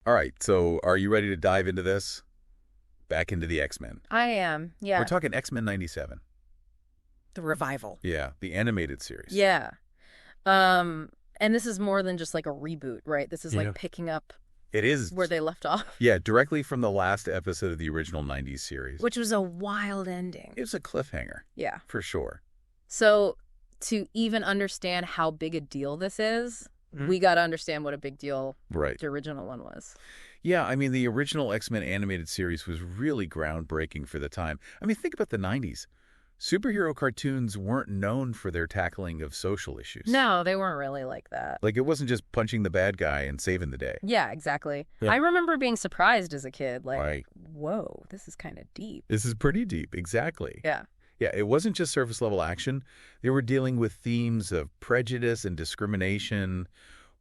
All right, so are you ready to dive into this? Back into the X-Men. I am, yeah. We're talking X-Men 97. The revival. Yeah, the animated series. Yeah. And this is more than just like a reboot, right? This is Yeah. like picking up It is. where they left off. Yeah, directly from the last episode of the original 90s series. Which was a wild ending. It was a cliffhanger. Yeah. For sure. So to even understand how big a deal this is, we got to understand what a big deal Right. the original one was. Yeah, I mean, the original X-Men animated series was really groundbreaking for the time. I mean, think about the 90s. Superhero cartoons weren't known for their tackling of social issues. No, they weren't really like that. Like, it wasn't just punching the bad guy and saving the day. Yeah, exactly. Yeah. I remember being surprised as a kid, like, Right. whoa, this is kind of deep. This is pretty deep, exactly. Yeah. Yeah, it wasn't just surface-level action. They were dealing with themes of prejudice and discrimination,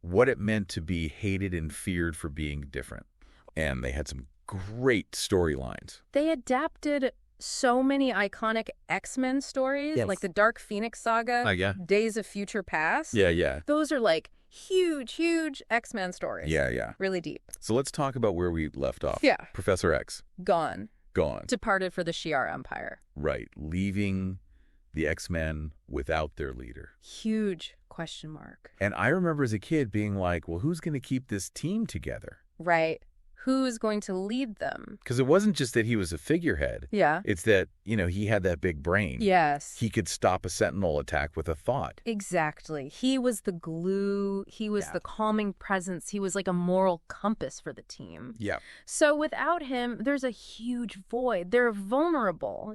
what it meant to be hated and feared for being different. And they had some great storylines. They adapted so many iconic X-Men stories, Yes. like the Dark Phoenix saga, Yeah. Days of Future Past. Yeah. Those are like huge X-Men stories. Yeah. Really deep. So let's talk about where we left off. Yeah. Professor X, Gone. gone. Departed for the Shi'ar Empire. Right, leaving the X-Men without their leader. Huge question mark. And I remember as a kid being like, well, who's going to keep this team together? Right. Who's going to lead them? Because it wasn't just that he was a figurehead. Yeah. It's that, he had that big brain. Yes. He could stop a Sentinel attack with a thought. Exactly. He was the glue. He was the calming presence. He was like a moral compass for the team. Yeah. So without him, there's a huge void. They're vulnerable,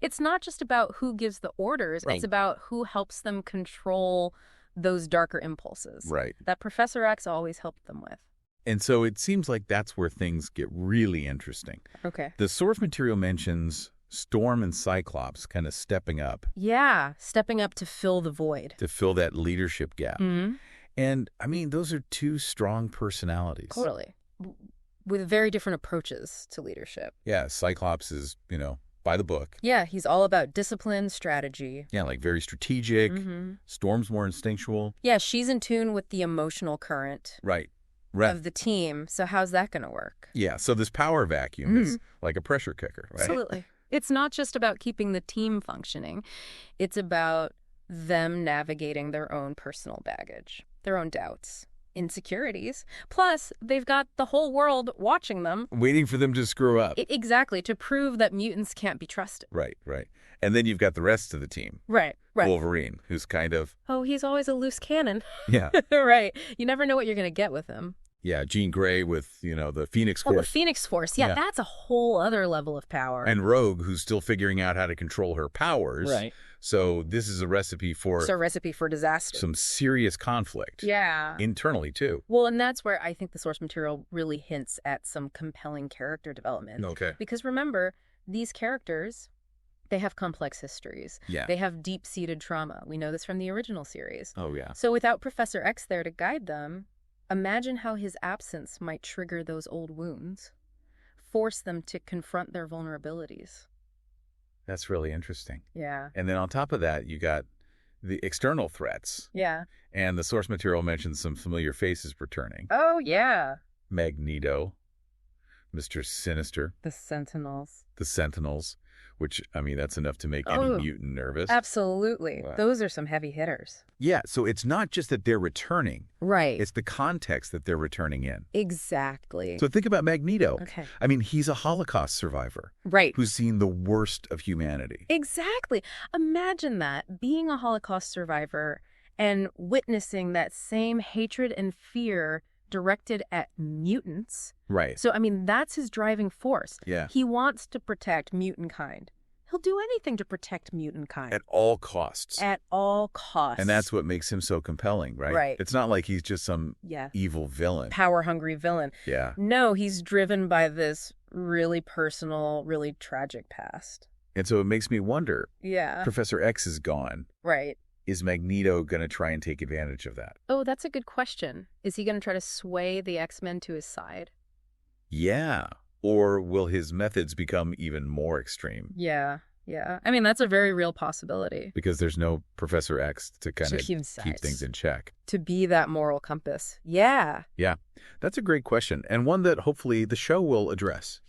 It's not just about who gives the orders. Right. It's about who helps them control those darker impulses. Right. That Professor X always helped them with. And so it seems like that's where things get really interesting. Okay. The source material mentions Storm and Cyclops kind of stepping up Yeah, stepping up to fill the void. to fill that leadership gap. Mm-hmm. And, I mean, those are two strong personalities. Totally. With very different approaches to leadership. Yeah, Cyclops is, by the book. Yeah, he's all about discipline, strategy. Yeah, like very strategic. Mm-hmm. Storm's more instinctual. Yeah, she's in tune with the emotional current Right. of the team. So how's that going to work? Yeah, so this power vacuum is like a pressure cooker, right? Absolutely. It's not just about keeping the team functioning. It's about them navigating their own personal baggage, their own doubts, insecurities. Plus, they've got the whole world watching them. Waiting for them to screw up. Exactly, to prove that mutants can't be trusted. Right. And then you've got the rest of the team. Right. Wolverine, who's kind of... Oh, he's always a loose cannon. Yeah. Right. You never know what you're going to get with him. Yeah, Jean Grey with, the Phoenix Oh, the Force. Phoenix Force. Yeah, that's a whole other level of power. And Rogue, who's still figuring out how to control her powers. Right. So this is a recipe for So a recipe for disaster. some serious conflict. Yeah. Internally, too. Well, and that's where I think the source material really hints at some compelling character development. Okay. Because remember, these characters, they have complex histories. Yeah. They have deep-seated trauma. We know this from the original series. Oh, yeah. So without Professor X there to guide them, imagine how his absence might trigger those old wounds, force them to confront their vulnerabilities. That's really interesting. Yeah. And then on top of that, you got the external threats. Yeah. And the source material mentions some familiar faces returning. Oh, yeah. Magneto, Mr. Sinister, The Sentinels. the Sentinels, which, I mean, that's enough to make any Oh, mutant nervous. Absolutely. Wow. Those are some heavy hitters. Yeah, so it's not just that they're returning. Right. It's the context that they're returning in. Exactly. So think about Magneto. Okay. I mean, he's a Holocaust survivor Right. who's seen the worst of humanity. Exactly. Imagine that, being a Holocaust survivor and witnessing that same hatred and fear directed at mutants. Right. So, I mean, that's his driving force. Yeah. He wants to protect mutant kind. He'll do anything to protect mutant kind. At all costs. At all costs. And that's what makes him so compelling, right? Right. It's not like he's just some Yeah. evil villain. Power-hungry villain. Yeah. No, he's driven by this really personal, really tragic past. And so it makes me wonder, Yeah. Professor X is gone. Right. Is Magneto going to try and take advantage of that? Oh, that's a good question. Is he going to try to sway the X-Men to his side? Yeah. Or will his methods become even more extreme? Yeah. Yeah. I mean, that's a very real possibility. Because there's no Professor X to kind of keep keep things in check. To be that moral compass. Yeah. Yeah, that's a great question, and one that hopefully the show will address,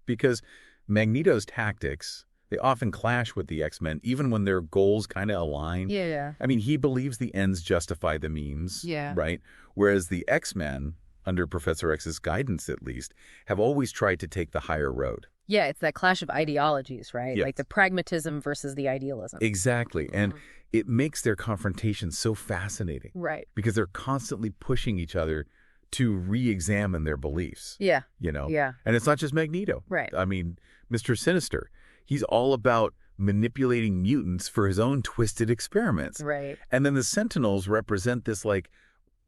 because Magneto's tactics, they often clash with the X-Men, even when their goals kind of align. Yeah. I mean, he believes the ends justify the means, right? Whereas the X-Men, under Professor X's guidance at least, have always tried to take the higher road. Yeah, it's that clash of ideologies, right? Yes. Like the pragmatism versus the idealism. Exactly. And it makes their confrontation so fascinating. Right. Because they're constantly pushing each other to re-examine their beliefs. Yeah. Yeah. And it's not just Magneto. Right. I mean, Mr. Sinister, he's all about manipulating mutants for his own twisted experiments. Right. And then the Sentinels represent this, like,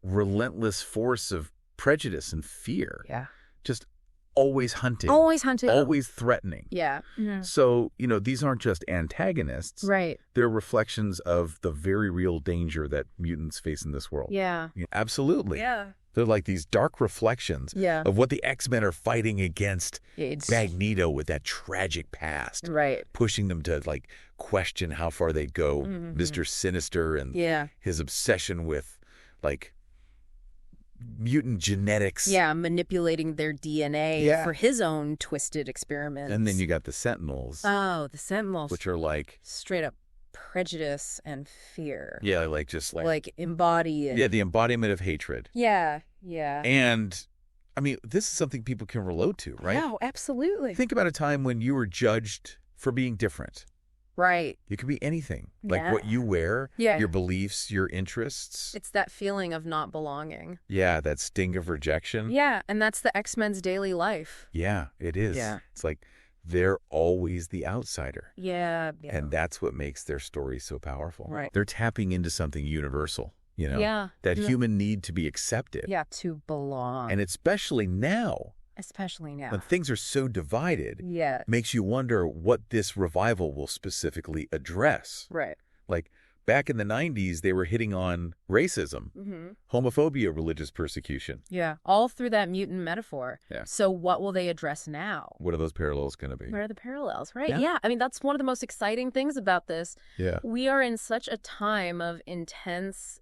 relentless force of prejudice and fear. Yeah. Just always hunting. Always hunting. Always threatening. Yeah. So, these aren't just antagonists. Right. They're reflections of the very real danger that mutants face in this world. Yeah. Absolutely. Yeah. They're like these dark reflections of what the X-Men are fighting against Magneto with that tragic past. Right. Pushing them to, like, question how far they'd go. Mr. Sinister and his obsession with, like, mutant genetics. Yeah, manipulating their DNA for his own twisted experiments. And then you got the Sentinels. Oh, the Sentinels. Which are like... straight up prejudice and fear. Yeah, like just like... like embody... Yeah, the embodiment of hatred. Yeah. And, I mean, this is something people can relate to, right? No, absolutely. Think about a time when you were judged for being different. Right. It could be anything. Like what you wear, your beliefs, your interests. It's that feeling of not belonging. Yeah, that sting of rejection. Yeah, and that's the X-Men's daily life. Yeah, it is. Yeah. It's like they're always the outsider. Yeah. And that's what makes their story so powerful. Right. They're tapping into something universal, that human need to be accepted. Yeah, to belong. And especially now. When things are so divided, makes you wonder what this revival will specifically address. Right. Like, back in the 90s, they were hitting on racism, homophobia, religious persecution. Yeah, all through that mutant metaphor. Yeah. So what will they address now? What are those parallels going to be? Where are the parallels, right? Yeah. I mean, that's one of the most exciting things about this. Yeah. We are in such a time of intense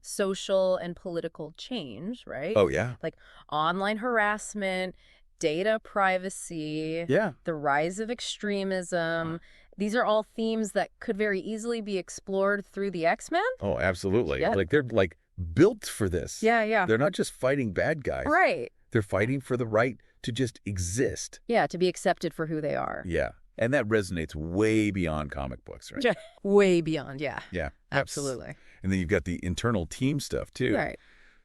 social and political change, right? Oh, yeah. Like online harassment, data privacy, the rise of extremism. These are all themes that could very easily be explored through the X-Men. Oh, absolutely. Yeah. Like, they're like built for this. Yeah. They're not just fighting bad guys. Right. They're fighting for the right to just exist. Yeah, to be accepted for who they are. Yeah. And that resonates way beyond comic books, right? Way beyond, yeah. Yeah. Absolutely. And then you've got the internal team stuff, too. Right.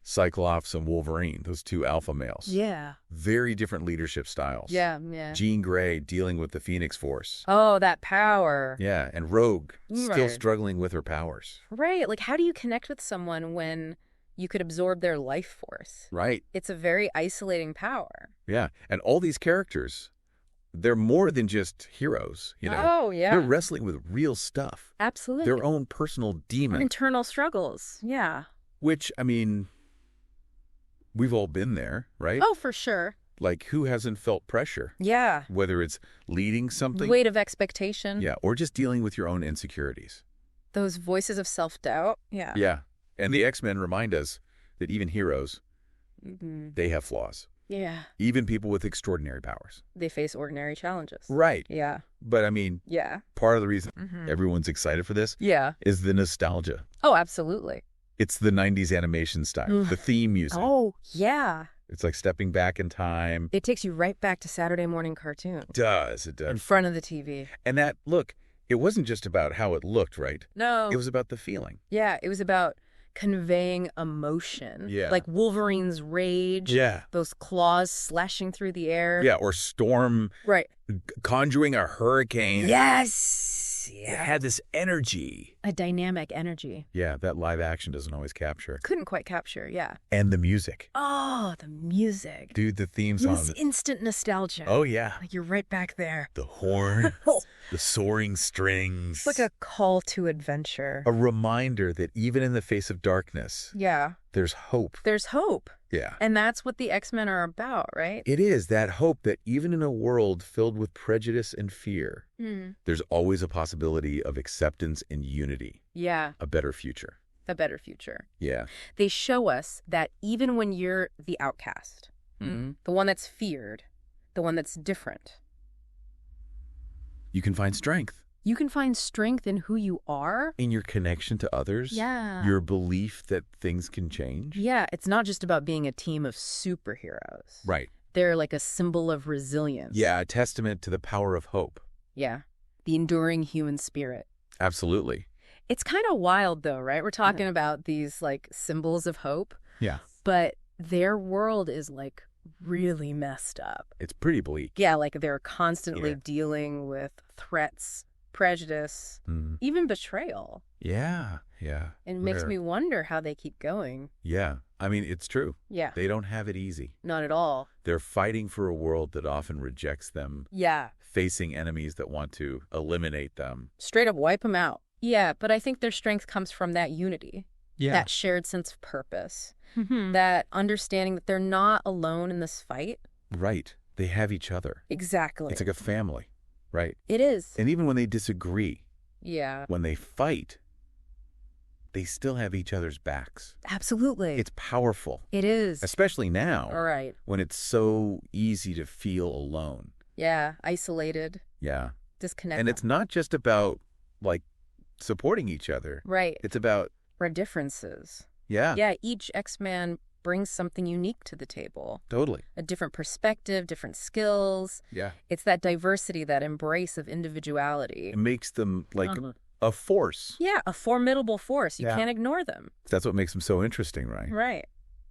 Cyclops and Wolverine, those two alpha males. Yeah. Very different leadership styles. Yeah. Jean Grey dealing with the Phoenix Force. Oh, that power. Yeah, and Rogue still struggling with her powers. Right. Like, how do you connect with someone when you could absorb their life force? Right. It's a very isolating power. Yeah, and all these characters, they're more than just heroes, Oh, yeah. They're wrestling with real stuff. Absolutely. Their own personal demon. Internal struggles. Yeah. Which, I mean, we've all been there, right? Oh, for sure. Like, who hasn't felt pressure? Yeah. Whether it's leading something. Weight of expectation. Yeah, or just dealing with your own insecurities. Those voices of self-doubt. Yeah. Yeah. And the X-Men remind us that even heroes, they have flaws. Yeah. Even people with extraordinary powers. They face ordinary challenges. Right. Yeah. But, I mean, part of the reason everyone's excited for this is the nostalgia. Oh, absolutely. It's the 90s animation style, the theme music. Oh, yeah. It's like stepping back in time. It takes you right back to Saturday morning cartoons. It does. In front of the TV. And that, look, it wasn't just about how it looked, right? No. It was about the feeling. Yeah, it was about conveying emotion. Yeah. Like Wolverine's rage. Yeah. Those claws slashing through the air. Yeah, or Storm conjuring a hurricane. Yes. It had this energy. A dynamic energy. Yeah, that live action doesn't always capture. Couldn't quite capture, yeah. And the music. Oh, the music. Dude, the theme song. This instant nostalgia. Oh, yeah. Like you're right back there. The horns, the soaring strings. It's like a call to adventure. A reminder that even in the face of darkness, there's hope. There's hope. Yeah. And that's what the X-Men are about, right? It is that hope that even in a world filled with prejudice and fear, there's always a possibility of acceptance and unity. Yeah. A better future. A better future. Yeah. They show us that even when you're the outcast, the one that's feared, the one that's different, you can find strength. You can find strength in who you are. In your connection to others. Yeah. Your belief that things can change. Yeah, it's not just about being a team of superheroes. Right. They're like a symbol of resilience. Yeah, a testament to the power of hope. Yeah, the enduring human spirit. Absolutely. It's kind of wild, though, right? We're talking about these, like, symbols of hope. Yeah. But their world is, like, really messed up. It's pretty bleak. Yeah, like they're constantly dealing with threats, prejudice, even betrayal. Yeah, yeah. It makes me wonder how they keep going. Yeah, I mean, it's true. Yeah. They don't have it easy. Not at all. They're fighting for a world that often rejects them. Yeah. Facing enemies that want to eliminate them. Straight up wipe them out. Yeah, but I think their strength comes from that unity. Yeah. That shared sense of purpose. That understanding that they're not alone in this fight. Right. They have each other. Exactly. It's like a family, right? It is. And even when they disagree, when they fight, they still have each other's backs. Absolutely. It's powerful. It is. Especially now. All right. When it's so easy to feel alone. Yeah. Isolated. Yeah. Disconnected. And it's not just about, like, supporting each other. Right. It's about our differences. Yeah. Yeah, each X-Man brings something unique to the table. Totally. A different perspective, different skills. Yeah. It's that diversity, that embrace of individuality. It makes them like a force. Yeah, a formidable force. You can't ignore them. That's what makes them so interesting, right? Right.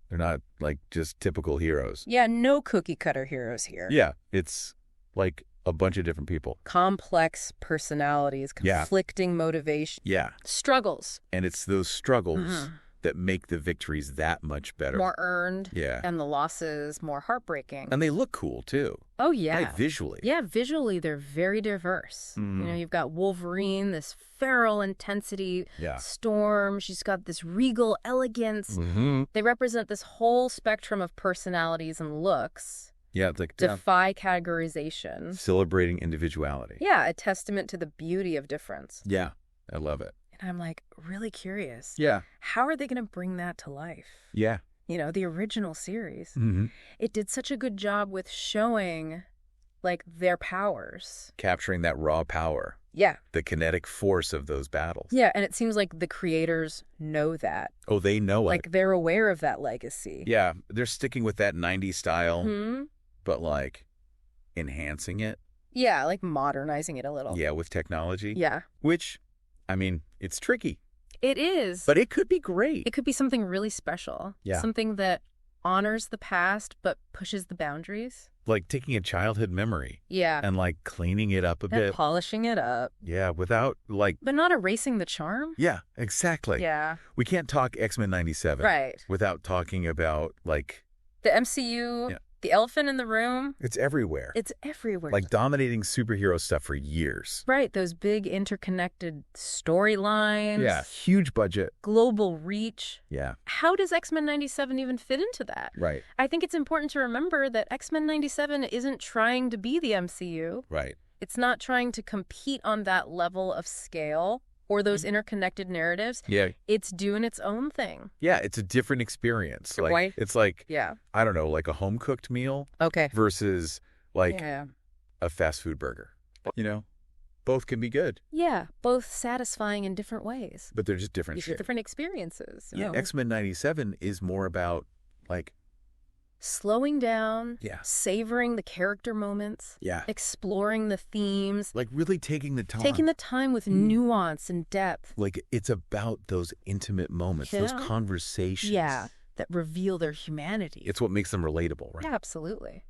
They're not like just typical heroes. Yeah, no cookie cutter heroes here. Yeah, it's like a bunch of different people. Complex personalities, conflicting motivation. Yeah. Struggles. And it's those struggles that make the victories that much better. More earned. Yeah. And the losses more heartbreaking. And they look cool, too. Oh, yeah. Like visually. Yeah, visually they're very diverse. You know, you've got Wolverine, this feral intensity. Yeah. Storm, she's got this regal elegance. They represent this whole spectrum of personalities and looks. Yeah, it's like defy categorization. Celebrating individuality. Yeah, a testament to the beauty of difference. Yeah, I love it. And I'm like really curious. Yeah. How are they going to bring that to life? Yeah. You know, the original series. It did such a good job with showing like their powers. Capturing that raw power. Yeah. The kinetic force of those battles. Yeah, and it seems like the creators know that. Oh, they know it. Like they're aware of that legacy. Yeah, they're sticking with that 90s style, but like enhancing it. Yeah, like modernizing it a little. Yeah, with technology. Yeah. Which, I mean, it's tricky. It is. But it could be great. It could be something really special. Yeah. Something that honors the past but pushes the boundaries. Like taking a childhood memory. Yeah. And like cleaning it up a bit. Polishing it up. Yeah, without like... But not erasing the charm. Yeah, exactly. Yeah. We can't talk X-Men 97. Right. Without talking about like... The MCU, the elephant in the room. It's everywhere. It's everywhere. Like dominating superhero stuff for years. Right. Those big interconnected storylines. Yeah. Huge budget. Global reach. Yeah. How does X-Men 97 even fit into that? Right. I think it's important to remember that X-Men 97 isn't trying to be the MCU. Right. It's not trying to compete on that level of scale or those interconnected narratives. Yeah. It's doing its own thing. Yeah, it's a different experience. Like Why? it's like Yeah. I don't know, like a home cooked meal. Okay. Versus like Yeah. a fast food burger. You know? Both can be good. Yeah, both satisfying in different ways. But they're just different shit. Different experiences. Yeah. X-Men 97 is more about like slowing down, yeah, savoring the character moments, yeah, exploring the themes, like really taking the time with nuance and depth. Like it's about those intimate moments, those conversations, yeah, that reveal their humanity. It's what makes them relatable, right? Yeah, absolutely.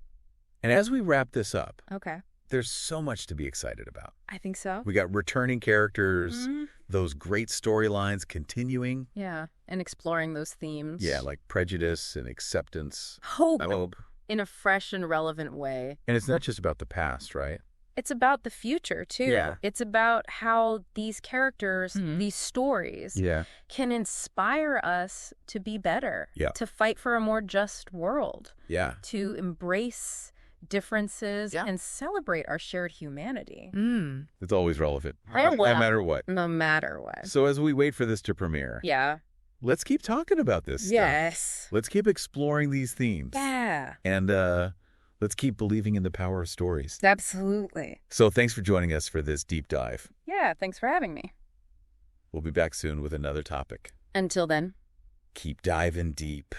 And as we wrap this up, okay, there's so much to be excited about. I think so. We got returning characters, those great storylines continuing. Yeah, and exploring those themes. Yeah, like prejudice and acceptance. Hope. In a fresh and relevant way. And it's not just about the past, right? It's about the future, too. Yeah. It's about how these characters, these stories, can inspire us to be better, to fight for a more just world, to embrace differences and celebrate our shared humanity. It's always relevant, No matter what. No matter what. So as we wait for this to premiere, let's keep talking about this stuff. Let's keep exploring these themes. And let's keep believing in the power of stories. Absolutely. So thanks for joining us for this deep dive. Yeah, thanks for having me. We'll be back soon with another topic. Until then, keep diving deep.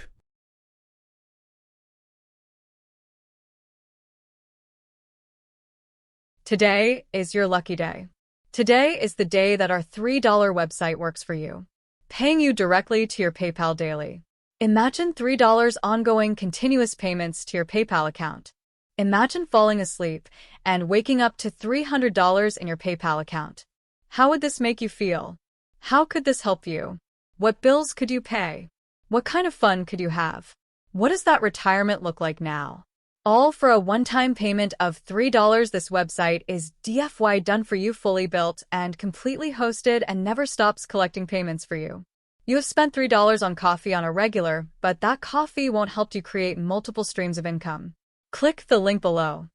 Today is your lucky day. Today is the day that our $3 website works for you, paying you directly to your PayPal daily. Imagine $3 ongoing continuous payments to your PayPal account. Imagine falling asleep and waking up to $300 in your PayPal account. How would this make you feel? How could this help you? What bills could you pay? What kind of fun could you have? What does that retirement look like now? All for a one-time payment of $3. This website is DFY done for you, fully built and completely hosted, and never stops collecting payments for you. You have spent $3 on coffee on a regular, but that coffee won't help you create multiple streams of income. Click the link below.